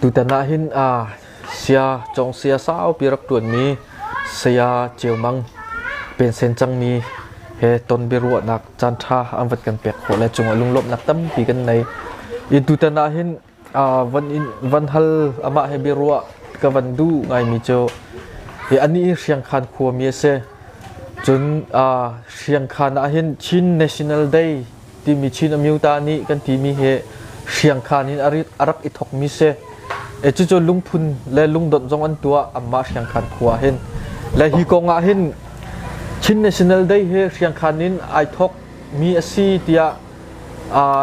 ดูแต่น่าเห็นเสียจงเสียสาวปีรักตัวนมีเสียเจียวมังเป็นเซนจังมีเฮตนเบรัวนักจันทราอันวัดกันเปียกหัวและจงลุงลบนักตั้มปีกันในอีดูแต่น่าเห็นวันฮัลอามาเฮเบรัวกับวันดูไงมีเจ้าเฮอันนี้เสียงคันขัวมีเสจนเสียงคันน่าเห็นชิน National Day ที่มีชินอมิวตานี้กันที่มีเฮเสียงคันนี้อารักอิทอกมีเสจู่ๆลุงพุนและลุงดดจงอันตัวอามาเสียงคันขัวเห็นและฮีกงเห็นชิน National Day เฮเสียงคันนี้ไอทอกมีอาศีที่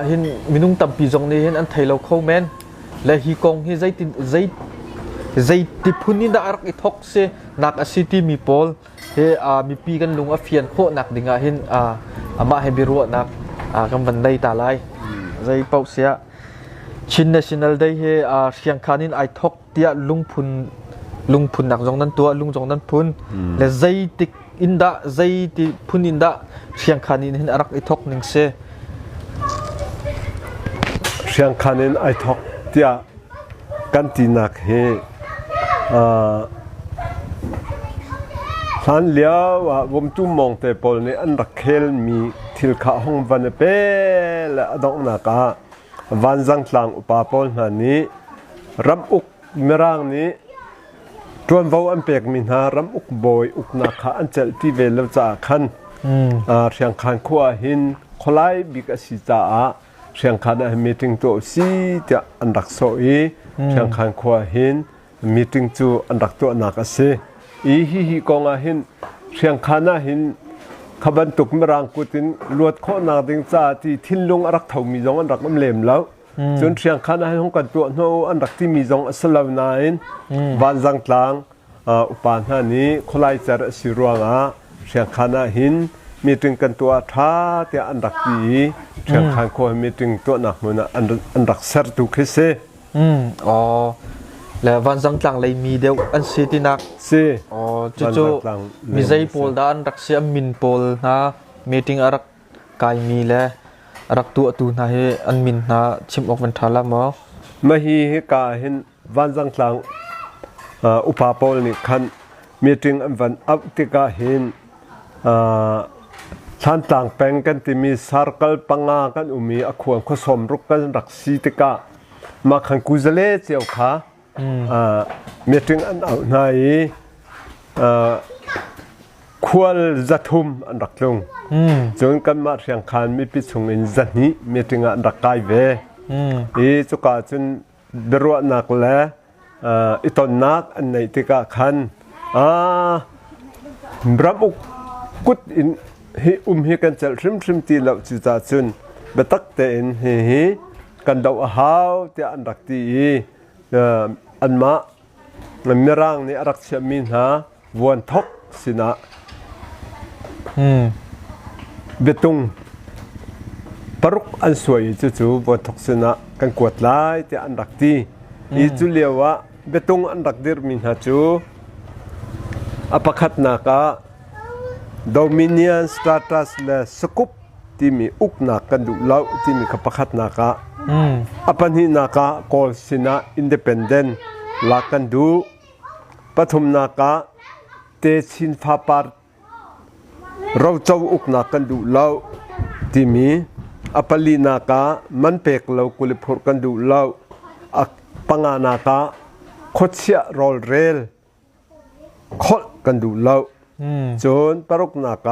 เห็นมินุงตัมปีจงนี้เห็นอันไทยเราเข้าแมนและฮีกงเฮใจติพุนนี่ได้อารักอิทอกเสนักอาศีที่มีโพลเฮมีปีกันลุงอเฟียนโคนักดิ่งเห็นอามาเฮบิรัวนักกำบันได้ตาไลใจเป่าเสียชิน National Day เฮเสียงคันนี้ไอทอกเตียลุงพุนนักจงนั้นตัวลุงจงนั้นพุนและใจติอินดาใจติพุนอินดาเสียงคันนี้เห็นอารักอิทอกหนึ่งเสเสียงคันนี้ไอทอกเตียกันตีนักเฮฉันเลี้ยวว่าผมจุ่มมองแต่ปนในอันรักเคลมีทิลข้าห้องวันเป้และดอกนักวันจังหลังอุปปนหันนี้รำอุกเมรังนี้จวนว่าอันเปียกมินหารำอุกบอยอุกนักอันเจลที่เวลจากขันเสียงคันขัวหินคลายบิกสิจ่าเสียงคันมีถึงตัวสีจะอันรักโซอีเสียงคันขัวหินมีถึงจูอันรักตัวนักเสอีฮีกองหินเสียงคันหินขบันตุกเมรังกุตินลวดข้อนักดิ่งจ่าที่ทิ้งลงอันรักเท่ามีจงอันรักมันเล่มแล้วจนเสียงคันหินของกันตัวโนอันรักที่มีจงสลาวนายวันจังหลังอุปานนี้คลายจะสิรวงเสียงคันหินมีถึงกันตัวท้าแต่อันรักดีเสียงคันขัวมีถึงตัวนักมันอันรักเสร์ตุคริสอ๋อแล้ววันจังหลังเลยมีเดียวอันสิตินักอ๋อจู่ๆมีใจโพลด้านรักเสียมินโพลนะมีถึงอารักกายมีและรักตัวนะเฮอันมินนะชิมออกวันทาละมั้งมาฮีเฮกาเห็นวันจังหลังอุปปนนี่คันมีถึงอันวันอัพติกาเห็นฉันต่างแปลงกันที่มีสารกัลปังากันมีอควงขสมรุกกันรักสีติกามาขันกุจเลเจียวขามีถึงอันเอาในควรจะทุ่มอันรักลงจนกันมาเรียงคันมีพิษงอินจันนี้มีถึงอันรักกายเวจุกาจนเดือดนักและอิตอนนักอันในติกาคันรับอุกุดอินฮิฮิกันจะริมตีเหล่าจิตาจุนเบตักเตอินฮิกันดาวหาวที่อันรักตีอันมาเมื่อร่างนี้รักเชมินหาวันทกสินะเบตุงปรุกอันสวยจู่ๆวันทกสินะกันกวดไล่ที่อันรักตีอีจุเลียวะเบตุงอันรักดิรมินหาจูอภัคัตนักDominion status และสกุปที่มีอุกนักกันดูเล่าที่มีขับขัดนักอปันหินักกอลสินะ independent ลักกันดูปฐมนักเตชินฟาปาร์เราเจ้าอุกนักกันดูเล่าที่มีอปัลลีนักมันเปกเล่ากุลิพรกันดูเล่าปังานักโคเชียโรลเรลโคกันดูเล่าจนปรุกนัก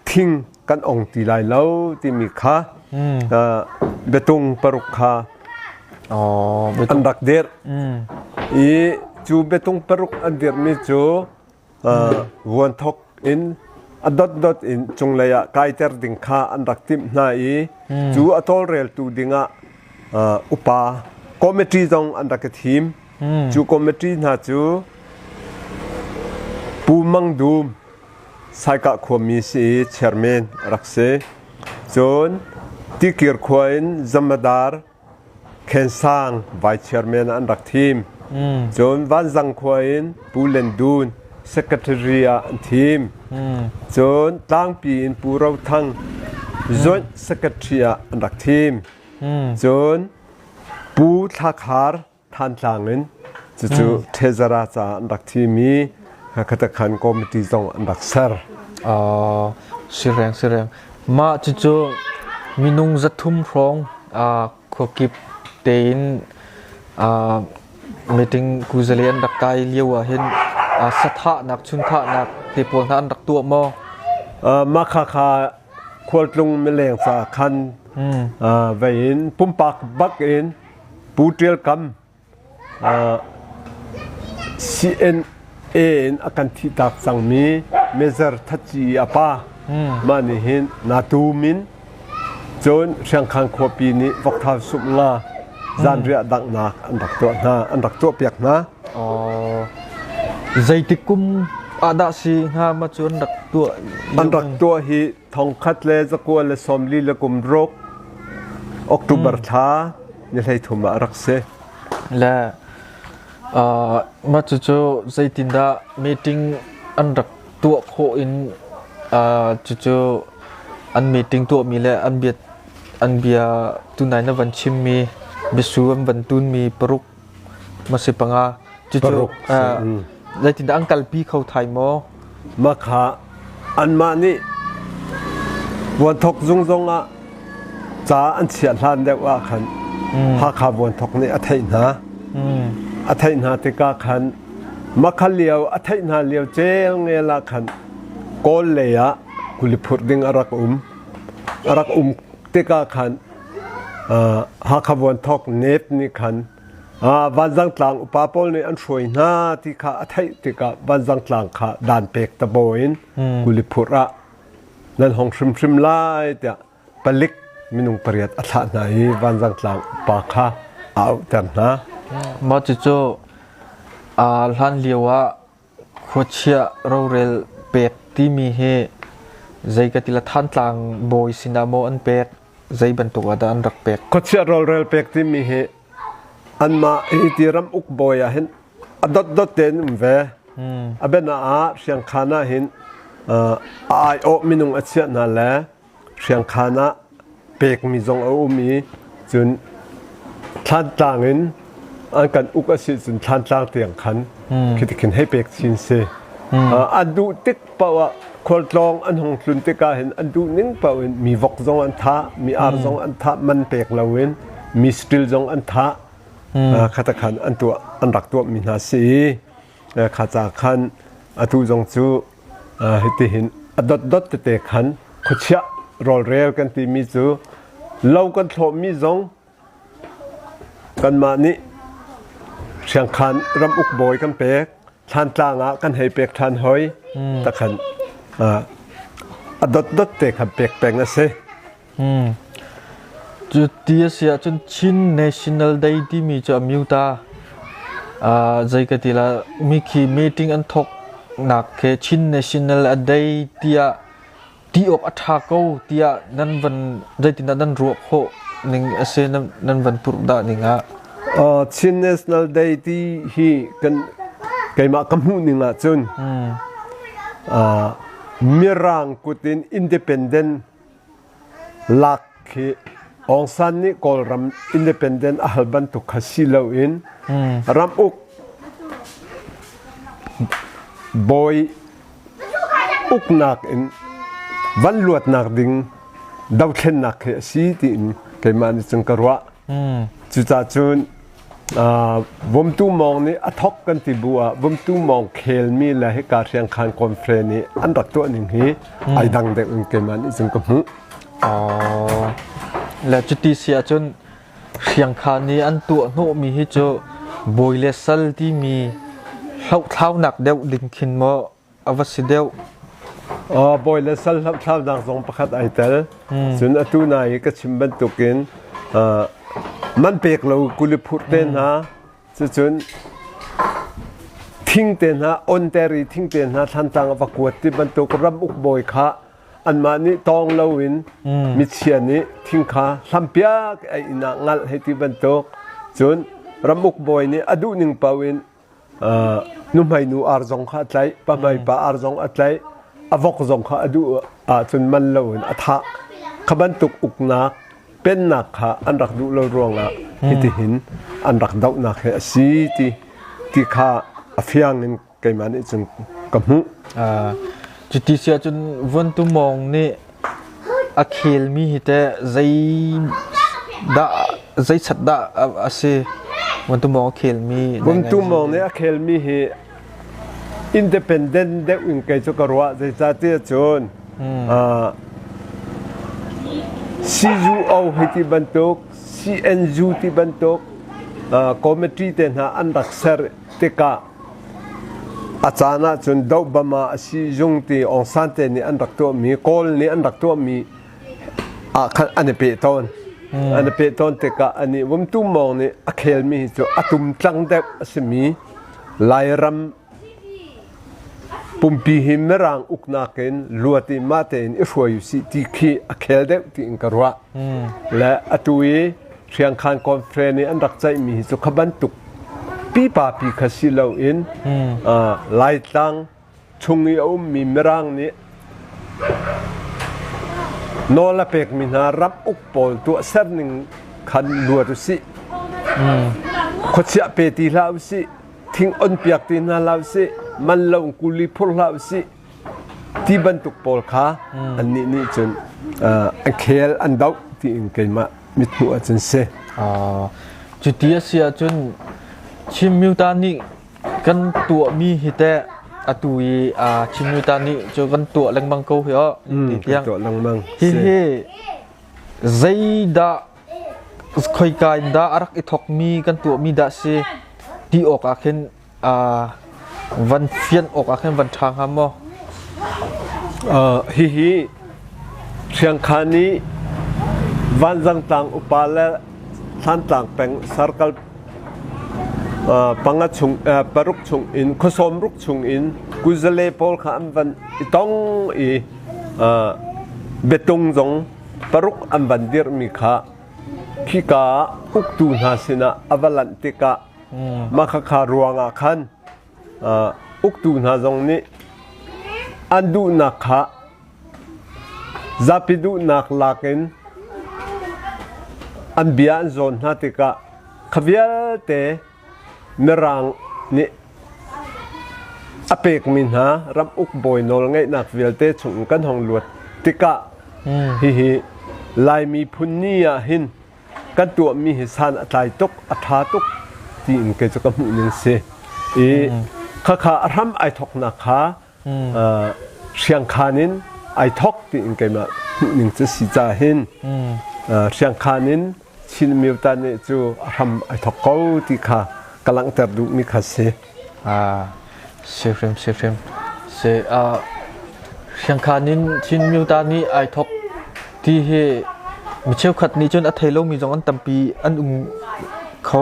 ทิ้งกันองตีลายเล่าที่มีค่าเบตุงปรุกค่าอันดักเดียร์จูเบตุงปรุกอันเดียร์มีจูวันทกอินดอทอินจงเลยกายเตอร์ดิ่งค่าอันดักทิมนายจูอัตอลเรลตูดิ่งอุปาคอมเมตรีจงอันดักทีมจูคอมเมตรีน่าจูปูมังดูมสายกะขวมีสีเชอร์แมนรักเซจนที่เกียร์ขวานจัมดาร์เคนซังไวเชอร์แมนอันรักทีมจนวันจังขวานปูเลนดูนเซคเทอรียทีมจนตั้งปีนปูเราทั้งจนเซคเทอรียอันรักทีมจนปูทักฮาร์ท ท่านต่างเงินจู่ๆเทศราชาอันดักที่มีคตขันคอมมิตี้ส่งอันดักเซอร์ สิแรงมาจู่ๆมีนุ่งจัดทุ่มพร้องขวกิบเตนมีติงกุซเลียนดักไกเลียวเห็นสถานักชุนทานักที่ปวงท่านดักตัวมอมาคาควดลงเมลงสาคันไปเห็นปุ่มปากบักเห็นปูเตลกัมCNNอาการที่ตักสังมีเมเซอร์ทัจีอาปามานี่เห็นนาตูมินจนเชียงคันขวปีนี้วกท้าสุมลาจานเรียดักนักอันดักตัวนาอันดักตัวเปียกนะใจติกุมอาดาสิงหามาจนดักตัวอันดักตัวฮีทองคัดเลสกัวเลสอมลีเลกุมโรกออกตุบาร์ท้าเนี่ยให้ถุมารักเสและมาจู่ๆใจตินดามีติ้งอันดักตัวโคอินจู่ๆอันมีติ้งตัวมีและอันเบียตุนายนวันชิมมีบิสุอันบันตุนมีปรุกมาสิปังอาจู่ๆใจตินดาอังกัลปีเขาไทยมอมาขาอันมานี่วันทกจงอ่ะจ้าอันเฉียดลานเด็กว่าขันหาขาวันทกนี่อัฐินะอัฐินาติกาขันมาขเลียวอัฐินาเลียวเจลเงละขันโกลเลียกุลิพุดดิงอารักติกาขันหาขาวันทกเนฟนี่ขันวันจังกลางอุปาปอลนี่อันช่วยนาที่ข้าอัฐิติกาวันจังกลางข้าด่านเปกตะโบอินกุลิพุระนั่นห้องชิมไล่เดียปลิกมินุงเปรียดอัฐไหนวันจังกลางปาข้าเอาแต่นะมาจู่ๆหลันเลียวว่าขวดเชียเราเรลเป็ดที่มีเฮใจกติละท่านกลางโบยสินาโมอันเป็ดใจบรรทุกว่าอันรักเป็ดขวดเชียเราเรลเป็ดที่มีเฮอันมาอิติรัมอุกโบยเห็นดดเต็นเวอเบนาเชียงคานาเห็นไอโอมินุงอัจฉริยะนั่นแหละเชียงคานาเป็ดมีจงเอามีจนท่านกลางเห็นอันกันอุกสิจุนท่านกลางเตียงขันคิดขึ้นให้เป็กชินเซอันดูติ๊กเปล่าคนลองอันหงสุนติกาเห็นอันดูนิ่งเปล่ามีวกจงอันท่ามีอาร์จงอันท่ามันเป็กเราเว้นมีสติลจงอันท่าขัดขันอันตัวอันรักตัวมีนาสีขัดจากขันอัตุจงจูเห็นที่เห็นดดเตะขันขดเชะรอเร็วกันที่มีจูเรากันโถมีจงกันมานี่เชียงคันรำอุกโบยกันเป็กท่านกลางกันให้เป็กท่านหอยตะขันดดเตะขันเป็กนะเสจุดที่เสียจนชิน National Day ที่มีจะมิวตาใจกติละมีคีมีติ้งอันทกหนักแค่ชิน National Day ที่ออกอัฐาโกที่นั้นวันใจตินันนั้นรวบโคนิ่งเสนั้นวันปุรดานิ่งชิน National Day ที่ฮีกันไกมากำหูนิ่งจุนมีรังกุติน Independent หลักคือองซันนี่ก็รำ Independent อาหารบันทุกขัสิลาวินรำอุกบอยอุกนักอินวันลวดนักดิ่งดาวเข็นนักเหสีที่อินไกมานิจังกระวะจุดจ้าจุนวมตู้มองนี่อัทกกันที่บัววมตู้มองเคลมีและให้การเรียงคานคอนเฟรนนี่อันดักตัวหนึ่งฮีไอดังเด็กอินไกมานิจังกระหูและจุดที่เสียจนเรียงคานนี้อันตัวโนมีให้เจอบอยเลสัลที่มีเท้าหนักเดียวดิ่งขึ้นมาอวสิเดียวบอยเลสัลเท้าหนักสองประคัดไอเตลส่วนตัวนายก็ชิมบันตุกินมันเปกเรากุลิพุเตนฮะจนทิ้งเตนฮะออนเตอรีทิ้งเตนฮะทันตังประกวดที่บรรทุกรับอุกบอยขาอันมานี่ตองเราวินมิเชียนี่ทิ้งขาสัมเปียกไอ้นักงานให้ที่บรรทุกจนรับอุกบอยนี่อดูหนึ่งปาวินนุ่มให้นูอาร์จงขาใจปะไม่ปะอาร์จงอัใจอวกจงขาอดูจนมันเราวินอัฐะขบันทุกอุกนักเป เป็นนักหาอันรักดูเรารวงละที่ที่หินอันรักดอกนักเหสีที่ข้าเฟียงนึงไกมันนี่จนกับหูจุดที่เสียจนวันตุมองนี่อาเคลมีแต่ใจสัตดาอาเซวันตุมองอาเคลมีวันตุมองนี่อาเคลมีเหอินดิเพนเดนต์เด็กอินเกจกรัวใจจัดเตี้ยจนCUO ที่บรรทุก CNU ที่บรรทุกคอมมิตี้เต็นหาอันรักษาติกาอาจารย์จนดาวบามาสิจงที่องศาเตนี่อันรักตัวมีคอลนี่อันรักตัวมีอันนี้เปิดต้นอันนี้เปิดต้นติกาอันนี้วันตุมองนี่อาเคลมีจะอัตุมจังเด็กสมีลายรำปุ่มปีหิมรังอุกนักเองลัวติมาเตนอิฟวยสิที่ขี้อาเคลเด็กที่อินกรัวและอัตุยเชียงคานคอนเฟรนนี่อันรักใจมีสุขบันตุกปีปาปีขสิเลวอินลายตังชงยามีมรังนี่โนลาเปกมินารับอุกปอลตัวเส้นหนึ่งขันลัวตุสิขดเสียเปตีลาวสิทิ้งอนเปียกตีนาลาวสิมันลงกุลีพลลาวสิที่บรรทุกปอลขาอันนี้นี่จนอันเคลอันดาวที่อินเกมามิดหัวจนเสจุดที่เสียจนชิมมิวตานี่กันตัวมีฮิตอตุยชิมมิวตานี่จกันตัวแรงบังเขาเหรอตัวแรงบังเฮ้ใจดาคอยกายดาอารักอิทอกมีกันตัวมีดาเซที่ออกอาเข็นวันเฟียนออกอาเข็นวันทางฮามอฮิเชียงคานีวันจังตังอุปาเลท่านต่างเป็นสารกัลปังชงปรุกชงอินขสมรุกชงอินกุซเลพอลข้ามวันต้องเบตงจงปรุกอันวันเดียร์มีข้าขี้กาอุกตูนาสินะอวลันติกามาคารวงอาคันอุกตูนาจงนี้อันดูนักข้าจับดูนักลักินอันเบียนโซนนาติกาขวิลเตมรังนี่อเปกมินหารับอุกบอยนอลไงนักวิลเตชงกันห้องลวดติกะฮิลายมีพุนนียหินกันตัวมีหิสานอัตายตุกอัฐาตุกที่อินเกจกับมุนินเซข้ารำไอทอกนักขาเชียงคานินไอทอกที่อินเกมามุนินจะสิจาหินเชียงคานินชินมิวตานี่จูรำไอทอกเขาที่ข้ากำลังแต่ดูมีคัสเซเซฟเชียงคานินชินมิวตานี่ไอทอกที่เฮมิเชลขัดนี่จนอัธยโลมีจงอันตัมปีอันเขา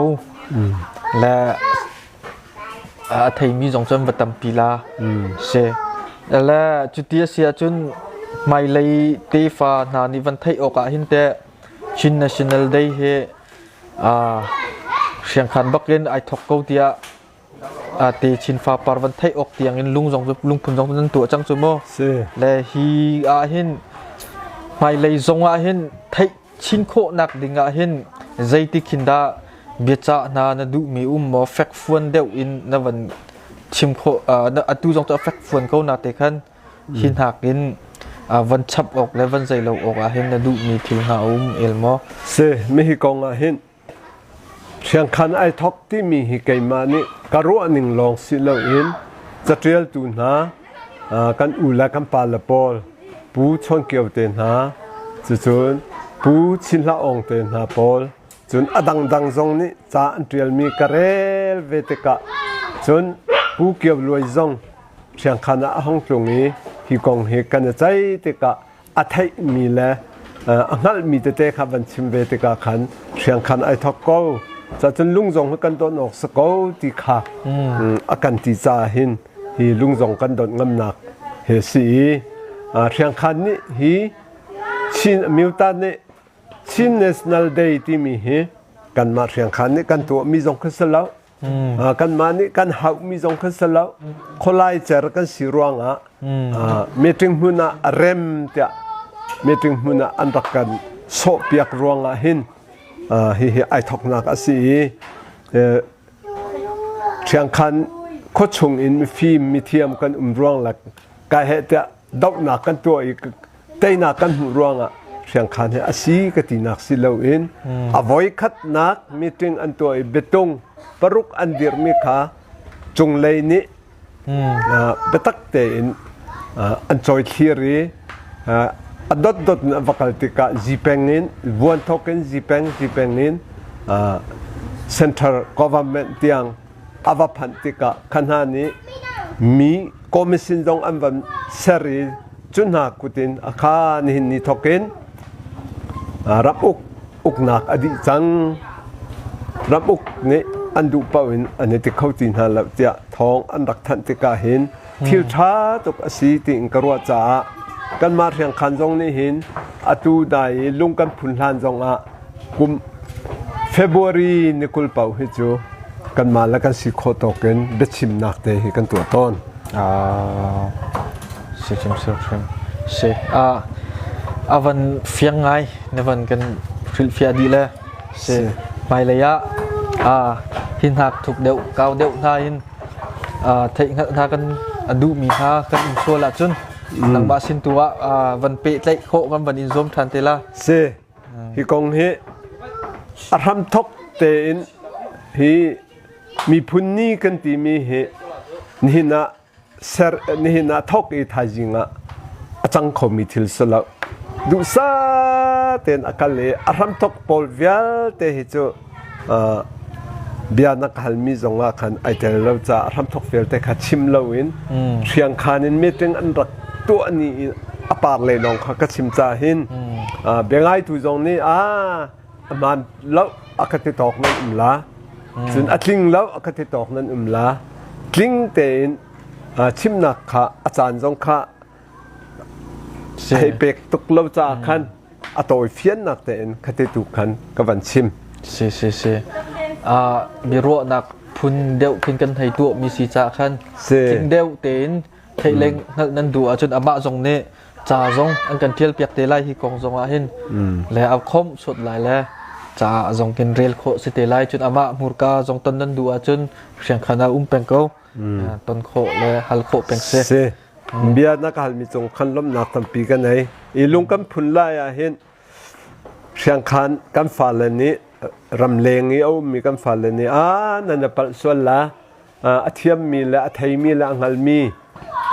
และอัธยมีจงจนบัตัมปีลาเซและจุดที่เสียจนไม่เลยเตฟานานิวันไทยออกหินแต่ชิน national day เฮเชียงคันบักเล่นไอทอกเกาเตียตีชินฟ้าปารวันไทยออกเตียงเงินลุงพุนจงนั้นตัวจังจุโมและฮีเห็นไม่เลยจงเห็นไทยชินโคนักดิ่งเห็นใจที่คินดาเบียจ่านานดูมีมอแฟกฟวนเดียวอินนวันชิมโคดูจงตัวแฟกฟวนเขานาเตคันหินหักอินวันชับออกและวันใจเราออกเห็นดูมีทิวหาเอลโมเซไม่ฮิกองเห็นเชียงคันไอทอกที่มีฮิกมานี่กระรัวหนึ่งลองสิเลอินจะเรียลตูนากันอุลกันปาลปอลปูชนเกี่ยวเตนาจนปูชินละองเตนาปอลจนอดังจงนี่จะอันเรียลมีกระเรลเวติกะจนปูเกี่ยวรวยจงเชียงคันห้องตรงนี้ฮิกองฮิกันใจติกะอัฐยมีแลงั้นมีแต่เตะขับบัญชิมเวติกาขันเชียงคันไอทอกโกจะจนลุงจงให้กันโดนออกสกอติขาอาการติจาหินฮีลุงจงกันโดนงำหนักเฮสีเชียงคันนี่ฮีชินมิวตันนี่ชิน national day ที่มีฮีกันมาเชียงคันนี่กันตัวมีจงขึ้นสแล้วกันมานี่กันหามีจงขึ้นสแล้วคนไล่เจอกันสิรวงเมตริงมุนาเรมเตะเมตริงมุนาอันรักกัน โซเปียกรวงหินhi ai thok nak asi thiang khan kho chung in mi phim mi thiam kan ruang lak ka he ta dau na kan to I te na kan hu ruang a thiang khan he asi ka ti nak si lo in avoi khat nak meeting an to I betung paruk an dir mi kha chung lei ni betak te in an choi thiri adot dot na vakaltika zipengin buan token zipengin center government tiang avaphantika khanani mi commission dong anvan seri chunha kutin akha ni ni token rapuk uknak adi chang rapuk ni andu pawin aneti khautin hala tia thong an rak than tika hin thil tha tok asi ting karwa cha kan ma thiang khan jong ni hin atu dai lung kan phun hlan jong a kum February ni kul pau hi chu kan ma la kan si kho token bechim nak te hi kan tu ton sichim se avan fiang ngai nevan kan fil fia di le se mai le ya hin hak thuk deu kau deu na hin thei na kan adu mi ha kan in so la chun nang ba sin tua van pe tlai kho kan van in zom than te la se hi kong hi aram thok te in hi mi phunni kan ti mi he nihina ser nihina thok I thajinga achang kho mi thil sala du sa ten akale aram thok pol vial te hi chu biana khalmi zonga khan aitel lo cha aram thok fel te kha chim lo in thiang khanin meeting an rak to ani apar le nong kha ka chim cha hin bengai tu zong ni man lo akati tok nan umla chun atling lo akati tok nan umla tling ten chim nak kha achan jong kha sei pek tuk lo cha khan atoi fian nak ten khate tu khan ka van chim se mi ro nak phun deu kin kan thai tu mi si cha khan king deu ten thei leng nan du achun ama jong ne cha jong an kan thial piak te lai hi kong jong a hin le a khom sut lai le cha jong kin rel kho si te lai chun ama murka jong ton nan du achun siang khana peng ko ton kho le hal kho peng se bia na kal mi chong khan lom nak tam pi kan nei I lung kam phun lai a hin siang khan kan fa le ni ram leng I au mi kan fa le ni nan na pal sol la athiam mi la athai mi la angal mi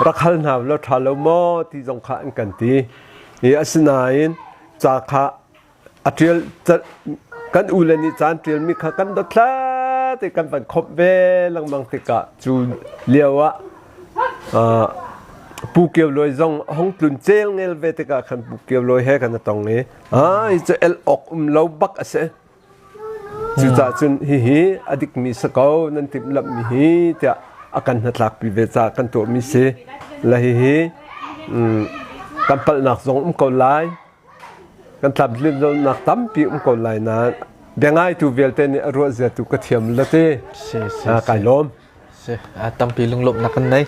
rakhal naw lo thalo mo ti jong kha an kan ti I asnain cha kha atrial kan ulani chan trial mi kha kan do thla te kan van khop ve lang mang te ka chu lewa pu keu loi jong hong tlun chel ngel ve te ka khan pu keu loi he kan tong ni I cha el ok lo bak ase chu cha chun hi adik mi sakau nan tip lap mi hi ta akan hatlak pi ve cha kan to mi se la hi kan pal nak jong ko lai kan tlap lim jong nak tam pi ko lai na bengai tu velte ni ro za tu ka thiam late se kai lom se tam pi lung lop nak kan nei